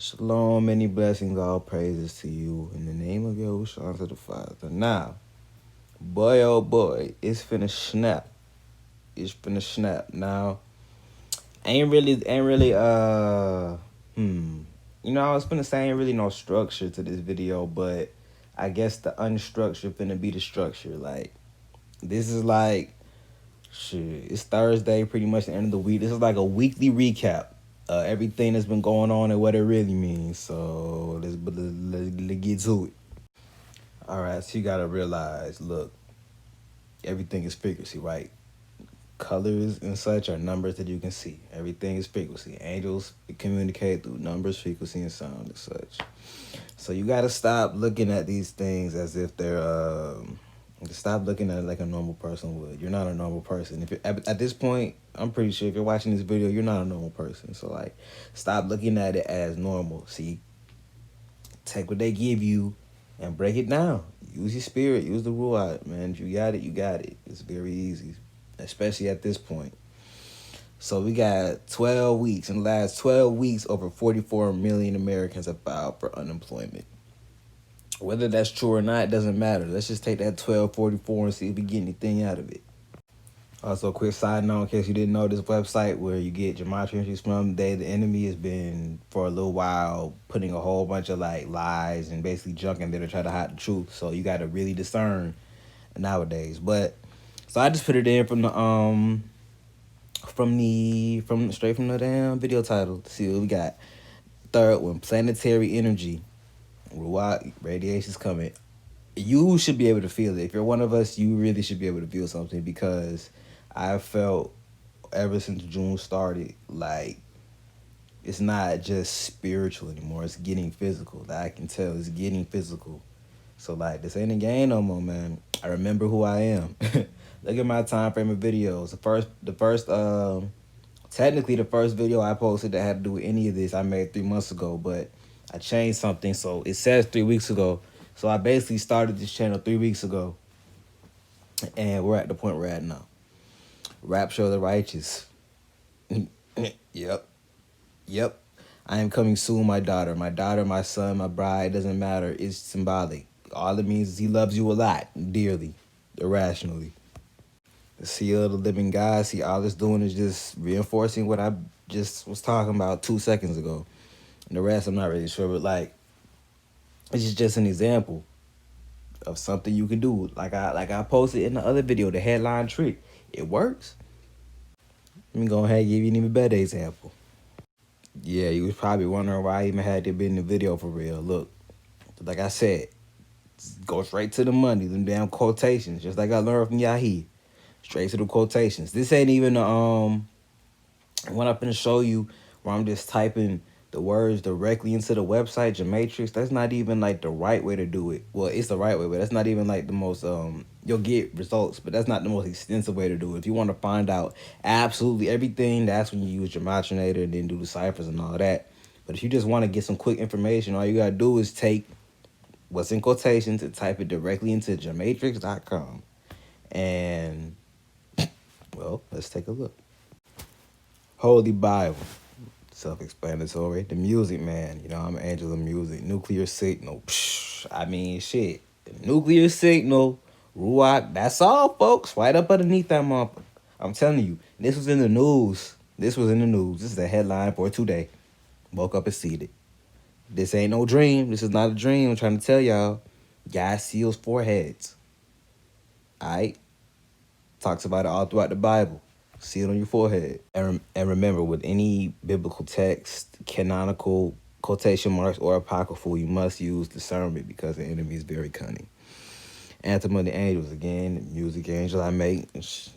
Shalom, many blessings, all praises to you. In the name of Yahusha, to the Father. Now, boy, oh boy, it's finna snap. It's finna snap. Now, ain't really, I was finna say ain't really no structure to this video, but I guess the unstructured finna be the structure. Like, this is like, shit, it's Thursday, pretty much the end of the week. This is like a weekly recap. Everything that's been going on and what it really means. So let's get to it. All right, so you gotta realize, look, everything is frequency, right? Colors and such are numbers that you can see. Everything is frequency. Angels communicate through numbers, frequency, and sound and such. So you gotta stop looking at these things as if they're stop looking at it like a normal person would. You're not a normal person. If you're at this point, I'm pretty sure if you're watching this video, you're not a normal person. So like, stop looking at it as normal. See, take what they give you and break it down. Use your spirit. Use the Ruach, man. If you got it, you got it. It's very easy, especially at this point. So we got 12 weeks. In the last 12 weeks, over 44 million Americans have filed for unemployment. Whether that's true or not, it doesn't matter. Let's just take that 1244 and see if we get anything out of it. Also, quick side note, in case you didn't know, this website where you get gematria entries from, the enemy has been, for a little while, putting a whole bunch of, like, lies and basically junk in there to try to hide the truth. So you got to really discern nowadays. But, so I just put it in from straight from the damn video title to see what we got. Third one, planetary energy. Ruach, radiation's coming. You should be able to feel it. If you're one of us, you really should be able to feel something, because I've felt ever since June started, like, it's not just spiritual anymore. It's getting physical. That I can tell. It's getting physical. So, like, this ain't a game no more, man. I remember who I am. Look at my time frame of videos. Technically the first video I posted that had to do with any of this I made 3 months ago, but I changed something, so it says 3 weeks ago. So I basically started this channel 3 weeks ago, and we're at the point we're at now. Rapture of the righteous. Yep. I am coming soon, my daughter, my son, my bride, doesn't matter. It's symbolic. All it means is he loves you a lot, dearly, irrationally. The seal of the living God. See, all it's doing is just reinforcing what I just was talking about 2 seconds ago. And the rest, I'm not really sure, but like, it's just an example of something you can do. Like I posted in the other video, the headline trick. It works. Let me go ahead and give you an even better example. Yeah, you was probably wondering why I even had to be in the video for real. Look, like I said, go straight to the money, them damn quotations, just like I learned from Yahuah. Straight to the quotations. This ain't even what I'm finna show you, where I'm just typing the words directly into the website, Gematrix. That's not even like the right way to do it. Well, it's the right way, but that's not even like the most you'll get results, but that's not the most extensive way to do it. If you want to find out absolutely everything, that's when you use Gematrinator and then do the ciphers and all that. But if you just want to get some quick information, all you gotta do is take what's in quotations and type it directly into gematrix.com. And well, let's take a look. Holy Bible. Self-explanatory. The music, man. You know, I'm an angel of music. Nuclear signal. Psh, I mean, shit. The nuclear signal. Ruach. That's all, folks. Right up underneath that motherfucker. I'm telling you. This was in the news. This is the headline for today. Woke up and seen it. This ain't no dream. This is not a dream. I'm trying to tell y'all. God seals foreheads. Alright? Talks about it all throughout the Bible. See it on your forehead. And remember, with any biblical text, canonical, quotation marks, or apocryphal, you must use discernment, because the enemy is very cunning. Anthem of the Angels, again, the music angel I make,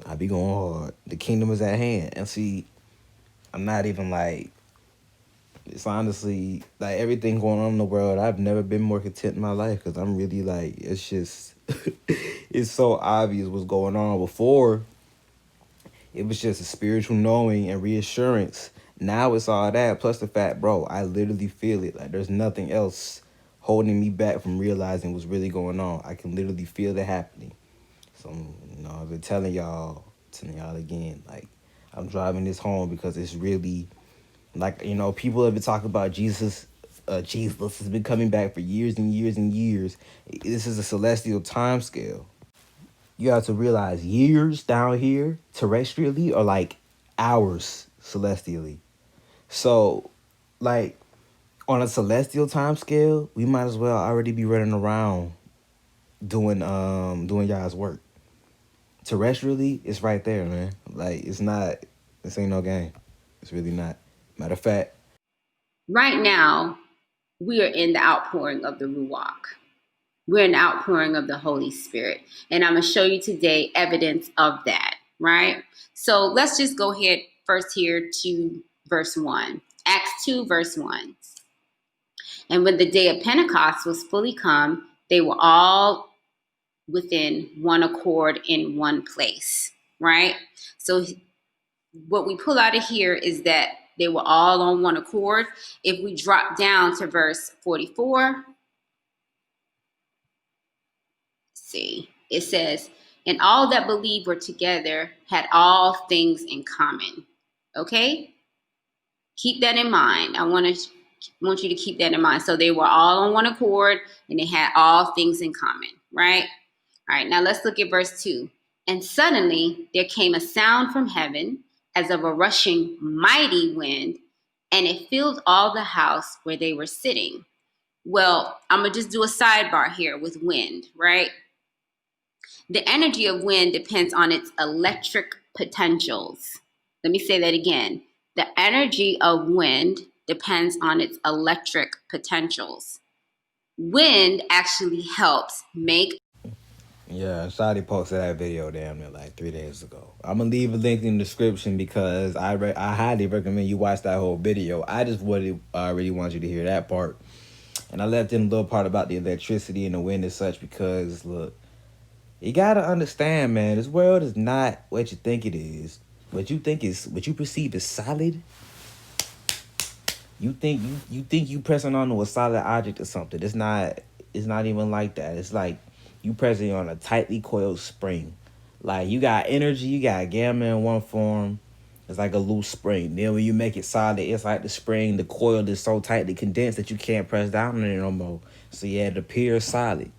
I be going hard. The kingdom is at hand. And see, I'm not even like, it's honestly, like, everything going on in the world, I've never been more content in my life, because I'm really like, it's just, it's so obvious what's going on. Before, it was just a spiritual knowing and reassurance. Now it's all that, plus the fact, bro, I literally feel it. Like, there's nothing else holding me back from realizing what's really going on. I can literally feel it happening. So, you know, I've been telling y'all again, like, I'm driving this home because it's really, like, you know, people have been talking about Jesus Jesus has been coming back for years and years and years. This is a celestial time scale. You have to realize years down here terrestrially are like hours celestially. So, like, on a celestial time scale, we might as well already be running around doing y'all's work. Terrestrially, it's right there, man. Like, it's not, this ain't no game. It's really not. Matter of fact, right now, we are in the outpouring of the Ruach. We're in the outpouring of the Holy Spirit. And I'm going to show you today evidence of that, right? So let's just go ahead first here to verse 1. Acts 2, verse 1. And when the day of Pentecost was fully come, they were all within one accord in one place, right? So what we pull out of here is that they were all on one accord. If we drop down to verse 44, see, it says, and all that believed were together, had all things in common. Okay? Keep that in mind. I want you to keep that in mind. So they were all on one accord and they had all things in common, right? All right, now let's look at verse 2. And suddenly there came a sound from heaven as of a rushing mighty wind, and it filled all the house where they were sitting. Well, I'm going to just do a sidebar here with wind, right? The energy of wind depends on its electric potentials. Let me say that again. The energy of wind depends on its electric potentials. Wind actually helps make. yeah, Shadi posted that video damn near like 3 days ago. I'm gonna leave a link in the description because I highly recommend you watch that whole video. I just really want you to hear that part, and I left in a little part about the electricity and the wind and such because look, you gotta understand, man. This world is not what you think it is. What you perceive is solid. You think you pressing onto a solid object or something. It's not. It's not even like that. It's like you pressing on a tightly coiled spring. Like you got energy, you got gamma in one form. It's like a loose spring. Then when you make it solid, it's like the spring, the coil is so tightly condensed that you can't press down on it no more. So yeah, it appears solid.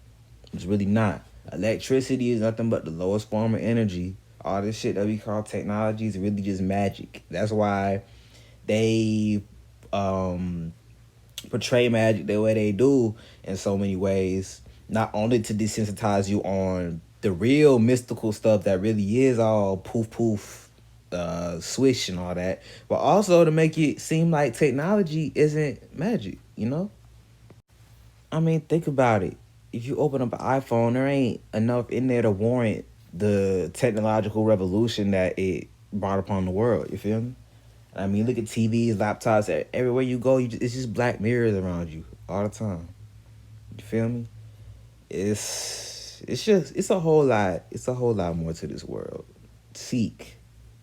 It's really not. Electricity is nothing but the lowest form of energy. All this shit that we call technology is really just magic. That's why they portray magic the way they do in so many ways. Not only to desensitize you on the real mystical stuff that really is all poof poof, swish and all that, but also to make it seem like technology isn't magic, you know? I mean, think about it. If you open up an iPhone, there ain't enough in there to warrant the technological revolution that it brought upon the world. You feel me? I mean, look at TVs, laptops, everywhere you go, it's just black mirrors around you all the time. You feel me? It's a whole lot. It's a whole lot more to this world. Seek.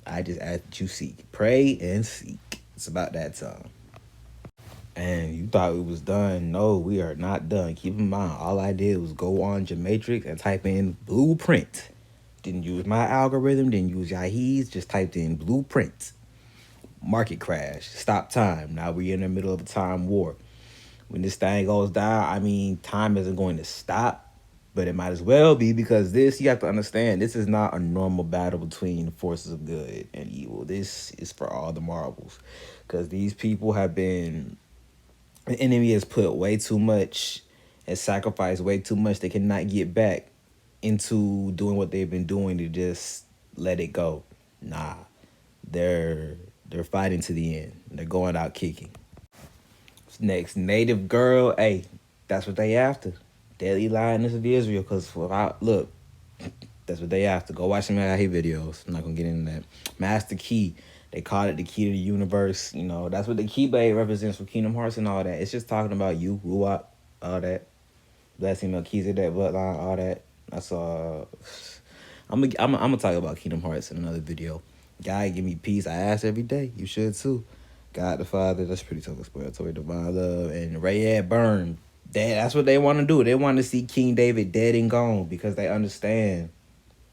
I just ask that you seek. Pray and seek. It's about that time. And you thought we was done. No, we are not done. Keep in mind, all I did was go on Gematrix and type in blueprint. Didn't use my algorithm, didn't use Yahuah's, just typed in blueprint. Market crash. Stop time. Now we're in the middle of a time war. When this thing goes down, I mean, time isn't going to stop, but it might as well be because you have to understand, this is not a normal battle between the forces of good and evil. This is for all the marbles because these people have been, the enemy has put way too much and sacrificed way too much. They cannot get back into doing what they've been doing to just let it go. Nah, they're fighting to the end. They're going out kicking. Next, native girl. Hey, that's what they after. Deadly Lioness of Israel. Because look, that's what they after. Go watch some Yahuah videos. I'm not gonna get into that. Master Key. They call it the key to the universe. You know, that's what the Keyblade represents for Kingdom Hearts and all that. It's just talking about you, Ruach, all that. Blessing Melchizedek, bloodline, all that. That's I'm gonna talk about Kingdom Hearts in another video. God, give me peace. I ask every day. You should too. God the Father, that's pretty self-explanatory. Divine love and Rayad Burn. That's what they want to do. They want to see King David dead and gone because they understand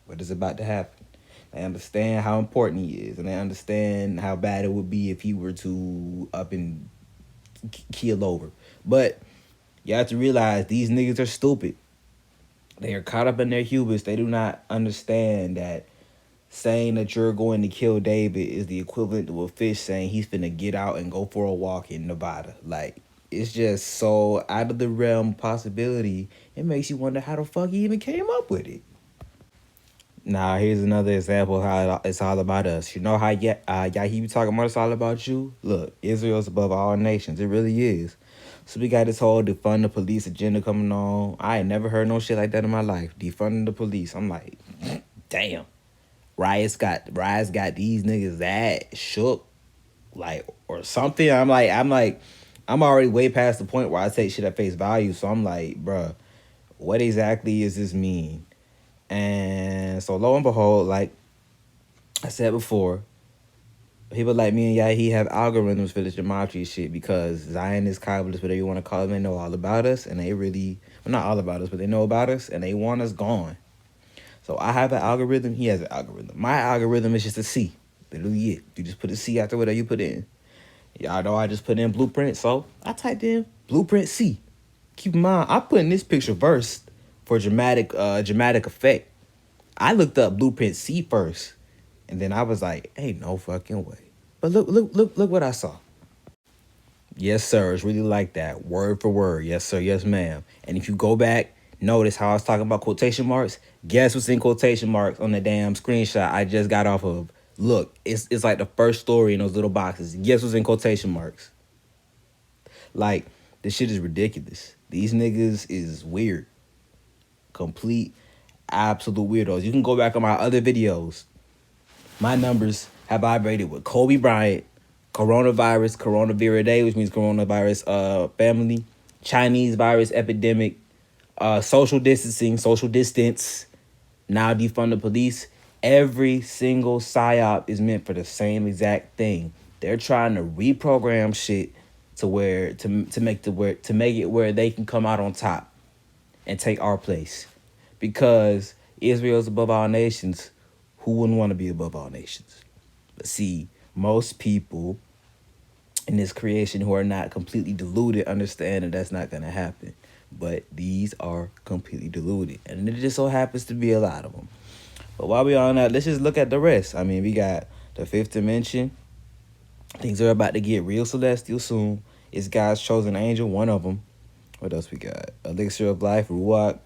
what is about to happen. They understand how important he is, and they understand how bad it would be if he were to up and keel over. But you have to realize these niggas are stupid. They are caught up in their hubris. They do not understand that saying that you're going to kill David is the equivalent to a fish saying he's finna get out and go for a walk in Nevada. Like, it's just so out of the realm possibility. It makes you wonder how the fuck he even came up with it. Now, here's another example of how it's all about us. You know how Yahuah be talking about it's all about you? Look, Israel's above all nations. It really is. So we got this whole defund the police agenda coming on. I ain't never heard no shit like that in my life. Defunding the police. I'm like, damn. Riot's got these niggas that shook, like, or something. I'm already way past the point where I take shit at face value. So I'm like, bruh, what exactly does this mean? And so lo and behold, like I said before, people like me and he have algorithms for this gematria shit because Zionists, Kabbalists, whatever you want to call them, they know all about us, and they really, well, not all about us, but they know about us, and they want us gone. So I have an algorithm. He has an algorithm. My algorithm is just a C. Literally it. You just put a C after whatever you put in. Y'all know I just put in blueprint, so I typed in blueprint C. Keep in mind, I put in this picture first for dramatic effect. I looked up blueprint C first, and then I was like, ain't no fucking way. But look what I saw. Yes, sir. It's really like that. Word for word. Yes, sir. Yes, ma'am. And if you go back, notice how I was talking about quotation marks. Guess what's in quotation marks on the damn screenshot I just got off of? Look, it's like the first story in those little boxes. Guess what's in quotation marks? Like, this shit is ridiculous. These niggas is weird. Complete, absolute weirdos. You can go back on my other videos. My numbers have vibrated with Kobe Bryant, coronavirus, which means coronavirus family, Chinese virus epidemic, social distancing, social distance, now defund the police. Every single psyop is meant for the same exact thing. They're trying to reprogram shit to where to make it where they can come out on top and take our place. Because Israel's above all nations, who wouldn't want to be above all nations? But see, most people in this creation who are not completely deluded understand that that's not going to happen. But these are completely deluded. And it just so happens to be a lot of them. But while we're on that, let's just look at the rest. I mean, we got the fifth dimension. Things are about to get real celestial soon. It's God's chosen angel, one of them. What else we got? Elixir of life, Ruach,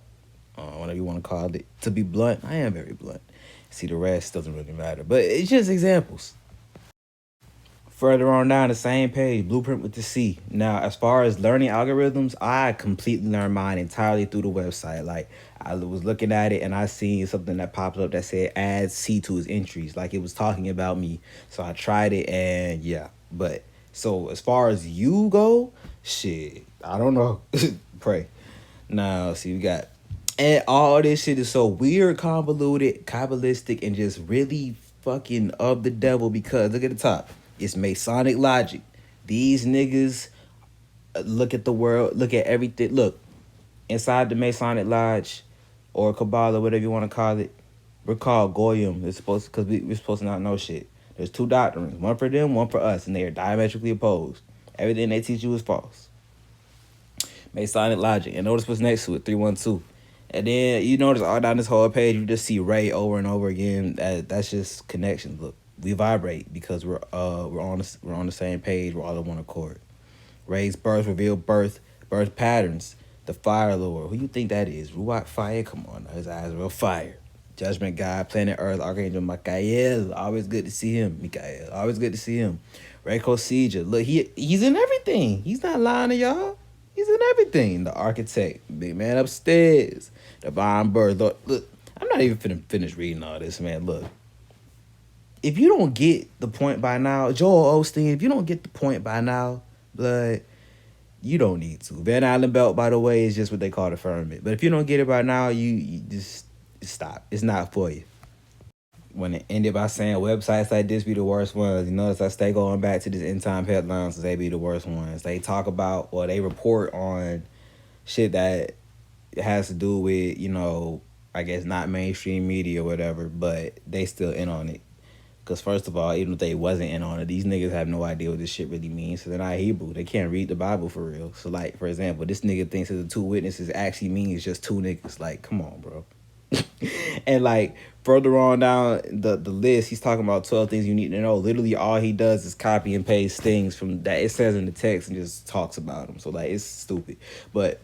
whatever you want to call it. To be blunt, I am very blunt. See, the rest doesn't really matter. But it's just examples. Further on down the same page, blueprint with the C. Now, as far as learning algorithms, I completely learned mine entirely through the website. Like, I was looking at it and I seen something that popped up that said add C to his entries. Like, it was talking about me. So I tried it and yeah. But, so as far as you go, shit, I don't know. Pray. Now, see, we got, and all this shit is so weird, convoluted, Kabbalistic, and just really fucking of the devil because look at the top. It's Masonic logic. These niggas look at the world, look at everything. Look, inside the Masonic Lodge or Kabbalah, whatever you want to call it, we're called Goyim. It's supposed because we're supposed to not know shit. There's two doctrines, one for them, one for us, and they are diametrically opposed. Everything they teach you is false. Masonic logic. And notice what's next to it, 312. And then you notice all down this whole page, you just see Ray over and over again. That's just connection. Look, we vibrate because we're on the same page. We're all in one accord. Ray's birth revealed birth patterns. The fire lord. Who you think that is? Ruach fire? Come on, his eyes are real fire. Judgment God, planet Earth, Archangel Michael. Always good to see him. Michael. Always good to see him. Ray Kosija. Look, he's in everything. He's not lying to y'all. He's in everything. The architect, big man upstairs, divine birth. Look, I'm not even finna finish reading all this, man. Look, if you don't get the point by now, Joel Osteen, if you don't get the point by now, blood, you don't need to. Van Allen belt, by the way, is just what they call the firmament. But if you don't get it by now, you just stop. It's not for you. When it ended by saying websites like this be the worst ones, you notice I stay going back to this end time headlines because they be the worst ones. They talk about, or they report on shit that has to do with, I guess not mainstream media or whatever, but they still in on it. Because first of all, even if they wasn't in on it, these niggas have no idea what this shit really means. So they're not Hebrew. They can't read the Bible for real. So like, for example, this nigga thinks that the two witnesses actually means just two niggas. Like, come on, bro. And like further on down the list, he's talking about 12 things you need to know. Literally all he does is copy and paste things from that it says in the text and just talks about them. So like, it's stupid. But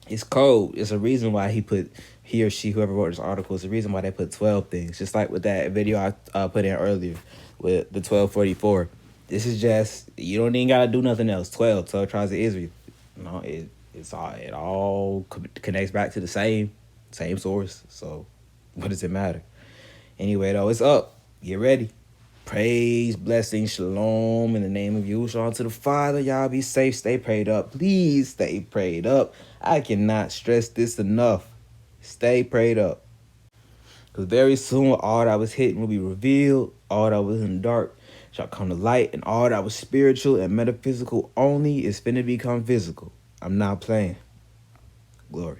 it's code. It's a reason why he or she, whoever wrote this article, it's a reason why they put 12 things. Just like with that video I put in earlier with the 1244. This is just, you don't even gotta do nothing else. 12 tribes of Israel. No, it all connects back to the same source. So what does it matter? Anyway, though, it's up. Get ready. Praise, blessing, shalom in the name of Yahusha unto the Father. Y'all be safe, stay prayed up. Please stay prayed up. I cannot stress this enough. Stay prayed up. Because very soon all that was hidden will be revealed. All that was in the dark shall come to light. And all that was spiritual and metaphysical only is finna become physical. I'm not playing. Glory.